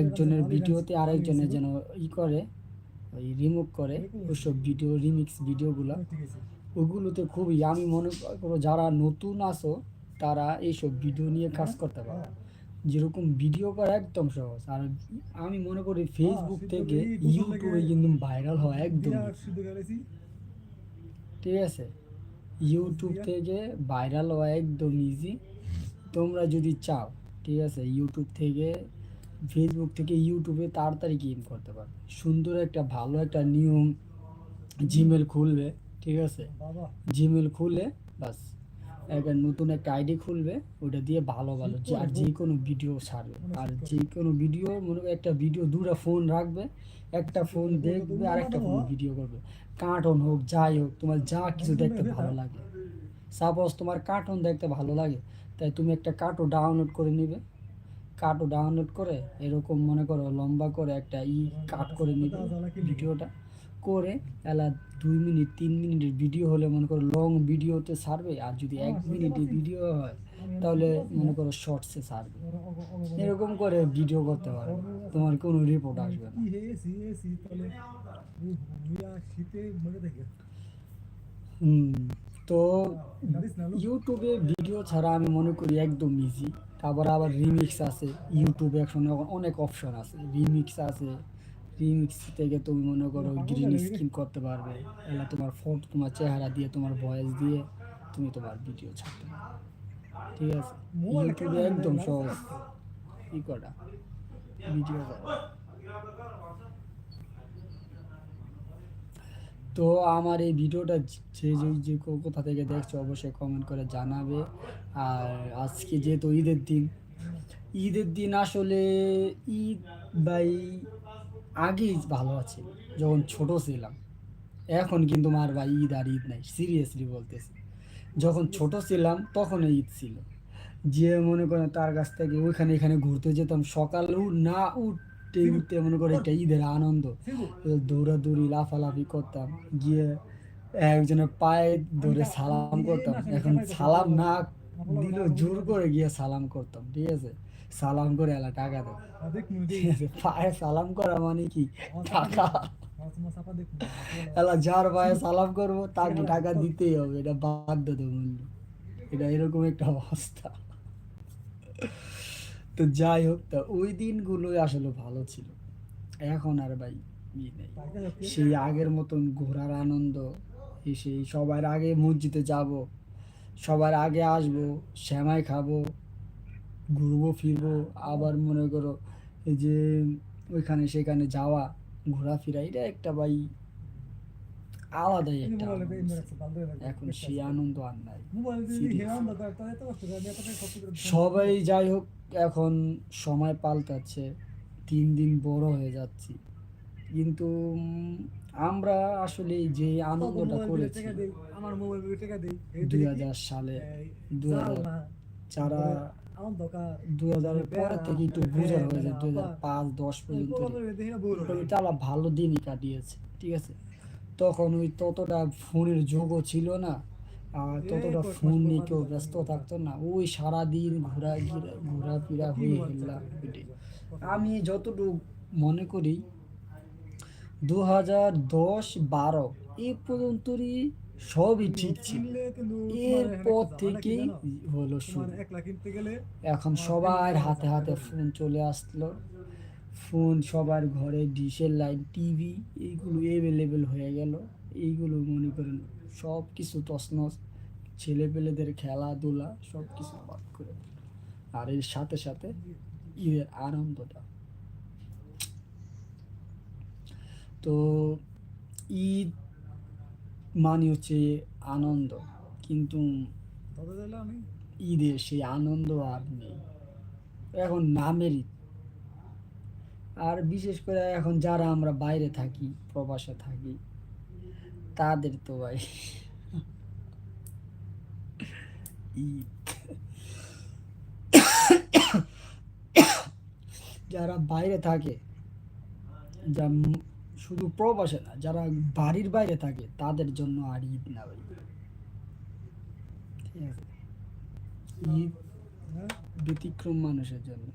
একজনের ভিডিওতে আরেকজনের যেন ই করে, ওই রিমুভ করে ওইসব ভিডিও, রিমিক্স ভিডিওগুলো, ওগুলোতে খুবই, আমি মনে করো যারা নতুন আসো তারা এইসব ভিডিও নিয়ে কাজ করতে পারে। যেরকম ভিডিও করা একদম সহজ। আর আমি মনে করি ফেসবুক থেকে ইউটিউবে কিন্তু ভাইরাল হয় একদম, ঠিক আছে? ইউটিউব থেকে ভাইরাল হওয়া একদম ইজি। তোমরা যদি চাও, ঠিক আছে, ইউটিউব থেকে, ফেসবুক থেকে ইউটিউবে তাড়াতাড়ি গেম করতে পারবে। সুন্দর একটা ভালো একটা নিয়ম, জিমেল খুলবে, ঠিক আছে? জিমেল খুলে বাস একটা নতুন একটা আইডি খুলবে, ওটা দিয়ে ভালো ভালো আর যে কোনো ভিডিও ছাড়বে। আর যে কোনো ভিডিও, মনে করো একটা ভিডিও, দুটা ফোন রাখবে, একটা ফোন দেখবে আর একটা ফোন ভিডিও করবে। কার্টুন হোক যাই হোক, তোমার যা কিছু দেখতে ভালো লাগে, সাপোজ তোমার কার্টুন দেখতে ভালো লাগে, তাই তুমি একটা কার্টুন ডাউনলোড করে নিবে। কার্টুন ডাউনলোড করে এরকম মনে করো লম্বা করে একটা কাট করে নিবে ভিডিওটা করে, এলা 2 মিনিট 3 মিনিটের ভিডিও হলে মনে করো লং ভিডিওতে ছাড়বে। আর যদি 1 মিনিটের ভিডিও হয় তাহলে মনে করো শর্টসে ছাড়বে। এরকম করে ভিডিও করতে পারবে, তোমার কোনো রিপোর্ট আসবে না। হুম। তো ইউটিউবে ভিডিও ছাড়া আমি মনে করি একদম ইজি। তারপর আবার রিমিক্স আছে ইউটিউবে, এখন অনেক অপশন আছে, রিমিক্স আছে। রিমিক্স থেকে তুমি মনে করো গ্রিন স্ক্রিন করতে পারবে, এলা তোমার ফটো, তোমার চেহারা দিয়ে, তোমার ভয়েস দিয়ে তুমি তোমার ভিডিও ছাড়তে পারবে, ঠিক আছে? ইউটিউবে একদম সহজ ই করা, ভিডিও করা। তো আমার এই ভিডিওটা যে কোথা থেকে দেখছো অবশ্যই কমেন্ট করে জানাবে। আর আজকে যেহেতু ঈদের দিন আসলে ঈদ বাই আগেই ভালো আছে যখন ছোট ছিলাম। এখন কিন্তু মার ভাই ঈদ আর ঈদ নাই, সিরিয়াসলি বলতেছি। যখন ছোট ছিলাম তখন ঈদ ছিল, যে মনে করেন তার কাছ থেকে ওইখানে এখানে ঘুরতে যেতাম, সকাল না উঠতে উঠতে মনে করে একটা ঈদের আনন্দ, দৌড়াদৌড়ি লাফালাফি করতাম, গিয়ে একজনের পায়ে ধরে সালাম করতাম। এখন সালাম না দিলেও জোর করে গিয়ে সালাম করতাম, ঠিক আছে? সালাম করে এলা টাকা দেব, ঠিক আছে? পায়ে সালাম করা মানে কি টাকা, এলা যার পায়ে সালাম করবো তাকে টাকা দিতেই হবে, এটা বাধ্যতামূলক। এটা এরকম একটা অবস্থা। তো যাই হোক, তা ওই দিনগুলোই আসলে ভালো ছিল। এখন আর ভাই নেই সেই আগের মতন ঘোরার আনন্দ। সেই সবার আগে মসজিদে যাব, সবার আগে আসবো, সেমাই খাবো, ঘুরবো ফিরবো, আবার মনে করো এই যে ওইখানে সেখানে যাওয়া, ঘোরাফেরা, এটা একটা ভাই আলাদাই একটা আনন্দ ছিল। এখন সেই আনন্দ আর নাই, সবাই যাই হোক, এখন সময় পাল্টাচ্ছে, দিন দিন বড় হয়ে যাচ্ছি, কিন্তু আমরা আসলে যে আনন্দটা করেছি 2000 সালে, 2000, যারা 2000-এর পরে থেকে একটু বুঝার হয়ে যায়, 2005-10 পর্যন্ত তারা ভালো দিনই কাটিয়েছে, ঠিক আছে? তখন ওই ততটা ফোনের যুগও ছিল না, আর ততটা ফোন নিয়ে কেউ ব্যস্ত থাকতো না, ওই সারাদিন ঘোরাফেরা হয়ে গেলাম। আমি যতটুকু মনে করি 2010-12 এই পর্যন্তই সবই ঠিক ছিল, এরপর থেকেই হলো শুরু। এখন সবার হাতে হাতে ফোন চলে আসলো, ফোন সবার ঘরে, ডিশের লাইন, টিভি, এইগুলো অ্যাভেলেবেল হয়ে গেল। এইগুলো মনে করেন সব কিছু তছনছ, ছেলেপেলেদের খেলাধুলা সব কিছু বাদ করে দিল। আর এর সাথে সাথে ঈদের আনন্দটা। তো ঈদ মানে হচ্ছে আনন্দ, কিন্তু ঈদের সেই আনন্দ আর নেই, এখন নামের ঈদ। আর বিশেষ করে এখন যারা আমরা বাইরে থাকি, প্রবাসে থাকি, তাদের তো ভাই ঈদ, যারা বাইরে থাকে, যা শুধু প্রবাসে না, যারা বাড়ির বাইরে থাকে তাদের জন্য আর ঈদ না ভাই, ঠিক আছে? ঈদ ব্যতিক্রম মানুষের জন্য।